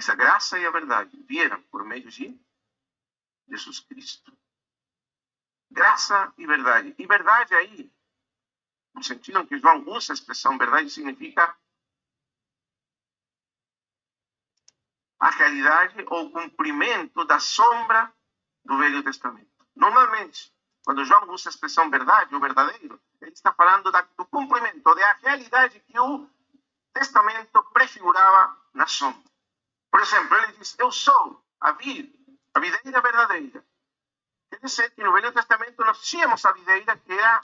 Essa graça e a verdade vieram por meio de Jesus Cristo. Graça e verdade. E verdade aí, no sentido em que João usa a expressão verdade, significa a realidade ou cumprimento da sombra do Velho Testamento. Normalmente, quando João usa a expressão verdade ou verdadeiro, ele está falando do cumprimento, da realidade que o Testamento prefigurava na sombra. Por exemplo, ele diz, eu sou a videira verdadeira. Quer dizer que no Velho Testamento nós tínhamos a videira que era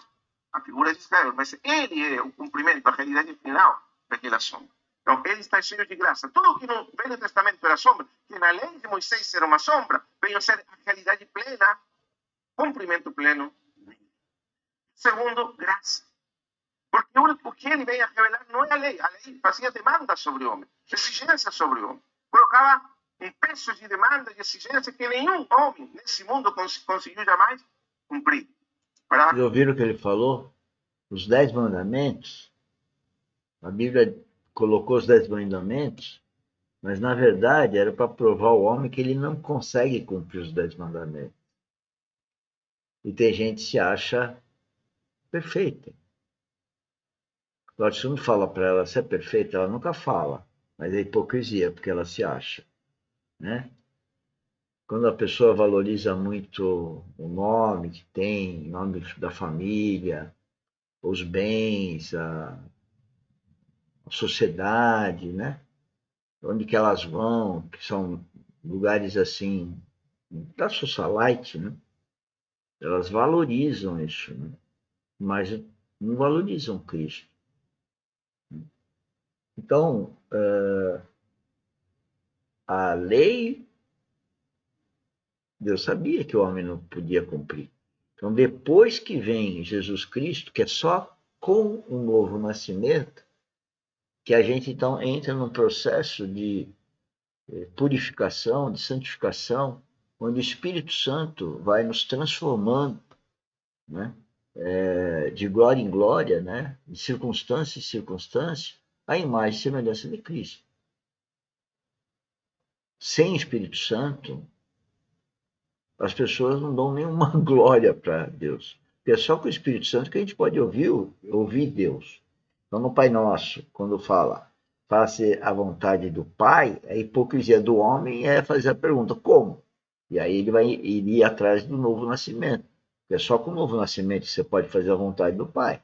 a figura de Israel, mas ele é o cumprimento, a realidade final daquela sombra. Então, ele está cheio de graça. Tudo que no Velho Testamento era sombra, que na lei de Moisés era uma sombra, veio a ser a realidade plena, cumprimento pleno. Segundo, graça. Porque o que ele veio a revelar não é a lei. A lei fazia demanda sobre o homem, exigência sobre o homem. Colocava um peso de demanda e exigência que nenhum homem nesse mundo conseguiu jamais cumprir. Vocês ouviram o que ele falou? Os 10 mandamentos, a Bíblia colocou os 10 mandamentos, mas na verdade era para provar ao homem que ele não consegue cumprir os 10 mandamentos. E tem gente que se acha perfeita. Lógico, você não fala para ela se é perfeita, ela nunca fala, mas é hipocrisia, porque ela se acha, né? Quando a pessoa valoriza muito o nome que tem, o nome da família, os bens, a sociedade, né? Onde que elas vão, que são lugares assim, da socialite, né? Elas valorizam isso, né? Mas não valorizam Cristo. Então, a lei, Deus sabia que o homem não podia cumprir. Então, depois que vem Jesus Cristo, que é só com o novo nascimento, que a gente então entra num processo de purificação, de santificação, onde o Espírito Santo vai nos transformando, né? De glória em glória, né? De circunstância em circunstância, a imagem e semelhança de Cristo. Sem Espírito Santo, as pessoas não dão nenhuma glória para Deus. Porque é só com o Espírito Santo que a gente pode ouvir Deus. Então, no Pai Nosso, quando fala, faça a vontade do Pai, a hipocrisia do homem é fazer a pergunta, como? E aí ele vai ir atrás do novo nascimento. Porque é só com o novo nascimento que você pode fazer a vontade do Pai.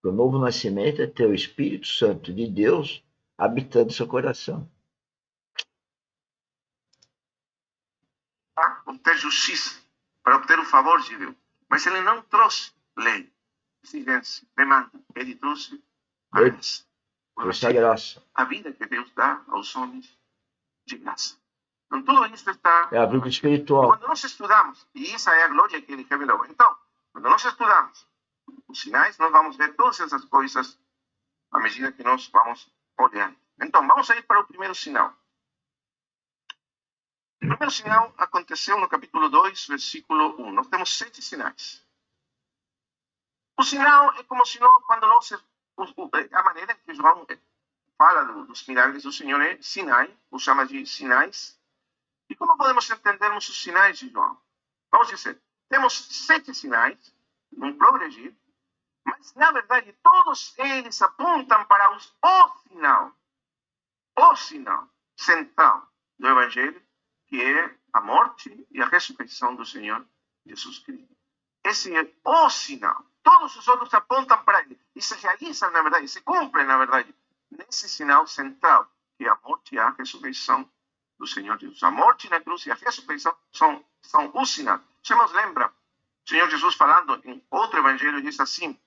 Porque o novo nascimento é ter o Espírito Santo de Deus habitando seu coração. Para obter justiça, para obter o favor de Deus. Mas ele não trouxe lei, exigência, demanda. Ele trouxe a graça. Trouxe a graça. A vida que Deus dá aos homens de graça. Então, tudo isso está... É a vida espiritual. E quando nós estudamos, e essa é a glória que ele revelou. Então, quando nós estudamos os sinais, nós vamos ver todas essas coisas à medida que nós vamos olhando. Então, vamos ir para o primeiro sinal. O primeiro sinal aconteceu no capítulo 2, versículo 1. Nós temos 7 sinais. O sinal é como se nós, quando nós... A maneira que João fala dos milagres do Senhor é sinai, os chama de sinais. E como podemos entendermos os sinais de João? Vamos dizer, temos 7 sinais, num progredir, mas, na verdade, todos eles apontam para o sinal central do Evangelho, que é a morte e a ressurreição do Senhor Jesus Cristo. Esse é o sinal. Todos os outros apontam para ele e se realizam, na verdade, se cumprem, na verdade, nesse sinal central, que é a morte e a ressurreição do Senhor Jesus. A morte na cruz e a ressurreição são o sinal. Você nos lembra, o Senhor Jesus falando em outro evangelho, diz assim,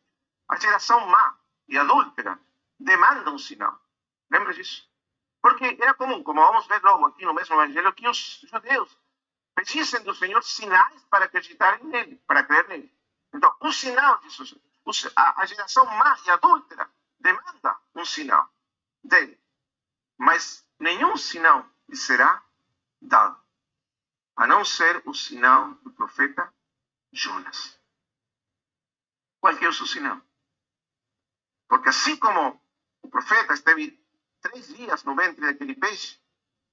a geração má e adúltera demanda um sinal. Lembra disso? Porque era comum, como vamos ver logo aqui no mesmo evangelho, que os judeus pedissem do Senhor sinais para acreditarem nele, para crer nele. Então, o sinal disso, a geração má e adúltera demanda um sinal dele. Mas nenhum sinal lhe será dado, a não ser o sinal do profeta Jonas. Qual que é o seu sinal? Porque assim como o profeta esteve 3 dias no ventre daquele peixe,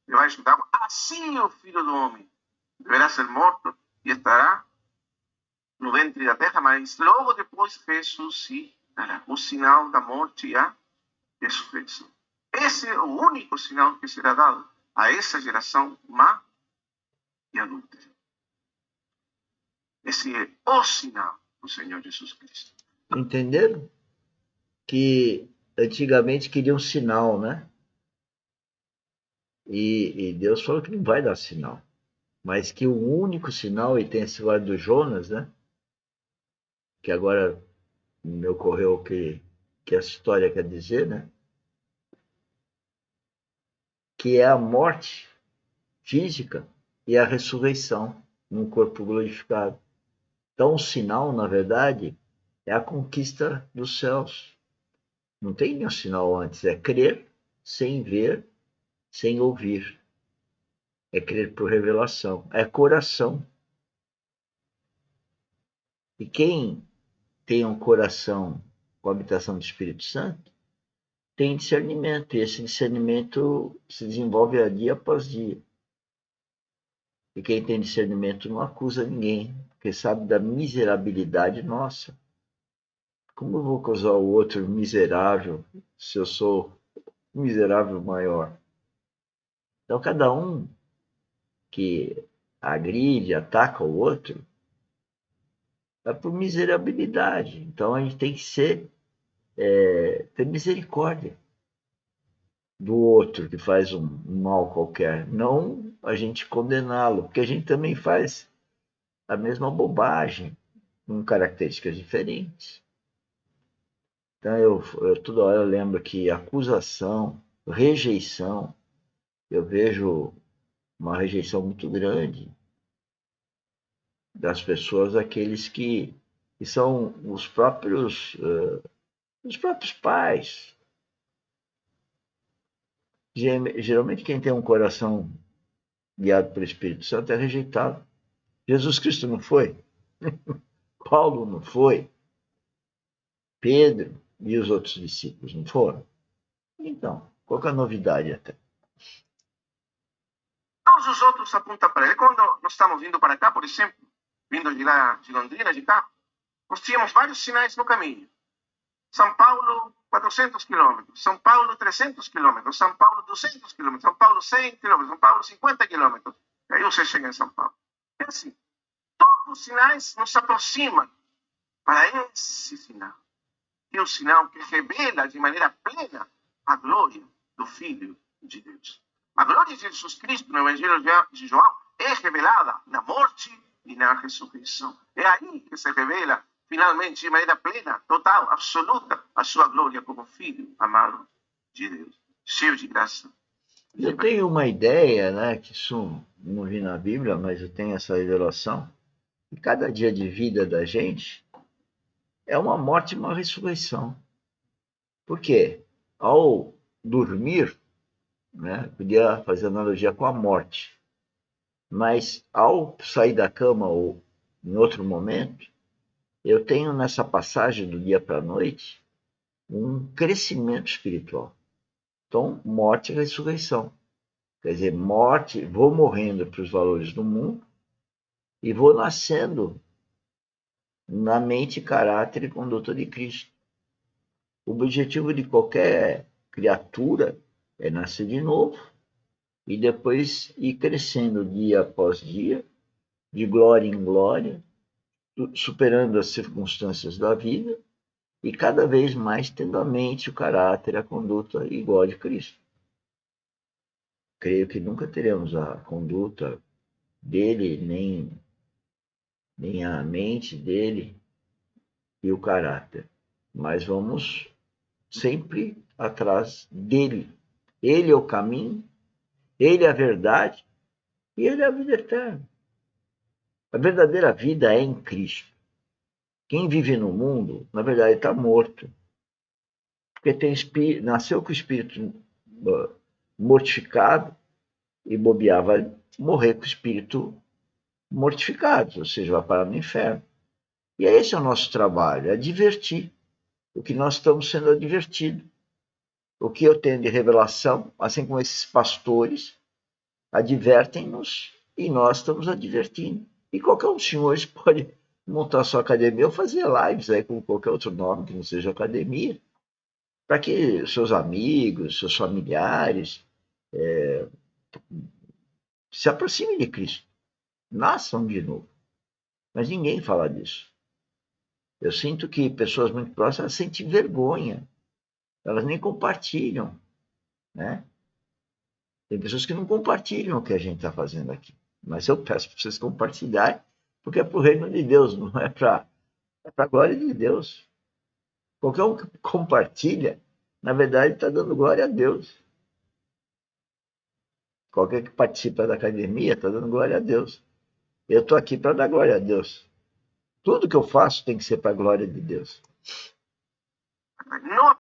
debaixo d'água. Assim o Filho do Homem deverá ser morto e estará no ventre da terra, mas logo depois ressuscitará. O sinal da morte e a ressurreição. Esse é o único sinal que será dado a essa geração má e adúltera. Esse é o sinal do Senhor Jesus Cristo. Entenderam? Que antigamente queriam um sinal, né? E Deus falou que não vai dar sinal. Mas que o único sinal, e tem esse lado do Jonas, né? Que agora me ocorreu o que essa história quer dizer, né? Que é a morte física e a ressurreição num corpo glorificado. Então, o sinal, na verdade, é a conquista dos céus. Não tem nenhum sinal antes, é crer sem ver, sem ouvir. É crer por revelação, é coração. E quem tem um coração com a habitação do Espírito Santo, tem discernimento, e esse discernimento se desenvolve dia após dia. E quem tem discernimento não acusa ninguém, porque sabe da miserabilidade nossa. Como eu vou acusar o outro miserável se eu sou miserável maior? Então, cada um que agride, ataca o outro, é por miserabilidade. Então, a gente tem que ter misericórdia do outro que faz um mal qualquer, não a gente condená-lo, porque a gente também faz a mesma bobagem, com características diferentes. Então, eu toda hora eu lembro que acusação, rejeição, eu vejo uma rejeição muito grande das pessoas, aqueles que são os próprios pais. Geralmente quem tem um coração guiado pelo Espírito Santo é rejeitado. Jesus Cristo não foi, Paulo não foi, Pedro e os outros discípulos não foram. Então, qual que é a novidade até? Todos os outros apontam para ele. Quando nós estamos vindo para cá, por exemplo, vindo de lá de Londrina, de cá, nós tínhamos vários sinais no caminho. São Paulo, 400 quilômetros. São Paulo, 300 quilômetros. São Paulo, 200 quilômetros. São Paulo, 100 quilômetros. São Paulo, 50 quilômetros. E aí você chega em São Paulo. É assim. Todos os sinais nos aproximam para esse sinal. Que é o sinal que revela de maneira plena a glória do Filho de Deus. A glória de Jesus Cristo no Evangelho de João é revelada na morte e na ressurreição. É aí que se revela finalmente, de maneira plena, total, absoluta, a sua glória como Filho amado de Deus, cheio de graça. Eu tenho uma ideia, né, que isso não vi na Bíblia, mas eu tenho essa revelação, que cada dia de vida da gente é uma morte e uma ressurreição. Por quê? Ao dormir, né, podia fazer analogia com a morte, mas ao sair da cama ou em outro momento, eu tenho nessa passagem do dia para a noite um crescimento espiritual. Então, morte e ressurreição. Quer dizer, morte, vou morrendo para os valores do mundo e vou nascendo na mente, caráter e conduta de Cristo. O objetivo de qualquer criatura é nascer de novo e depois ir crescendo dia após dia, de glória em glória, superando as circunstâncias da vida e cada vez mais tendo a mente, o caráter, a conduta igual a de Cristo. Creio que nunca teremos a conduta dele, nem a mente dele e o caráter, mas vamos sempre atrás dele. Ele é o caminho, ele é a verdade e ele é a vida eterna. A verdadeira vida é em Cristo. Quem vive no mundo, na verdade, está morto. Porque nasceu com o espírito mortificado e bobear, vai morrer com o espírito mortificado, ou seja, vai parar no inferno. E esse é o nosso trabalho, é divertir o que nós estamos sendo advertidos. O que eu tenho de revelação, assim como esses pastores, advertem-nos e nós estamos advertindo. E qualquer um dos senhores pode montar sua academia ou fazer lives aí com qualquer outro nome que não seja academia, para que seus amigos, seus familiares se aproximem de Cristo, nasçam de novo. Mas ninguém fala disso. Eu sinto que pessoas muito próximas sentem vergonha, elas nem compartilham, né? Tem pessoas que não compartilham o que a gente está fazendo aqui. Mas eu peço para vocês compartilharem, porque é para o reino de Deus, não é para a glória de Deus. Qualquer um que compartilha, na verdade, está dando glória a Deus. Qualquer que participa da academia está dando glória a Deus. Eu estou aqui para dar glória a Deus. Tudo que eu faço tem que ser para a glória de Deus. No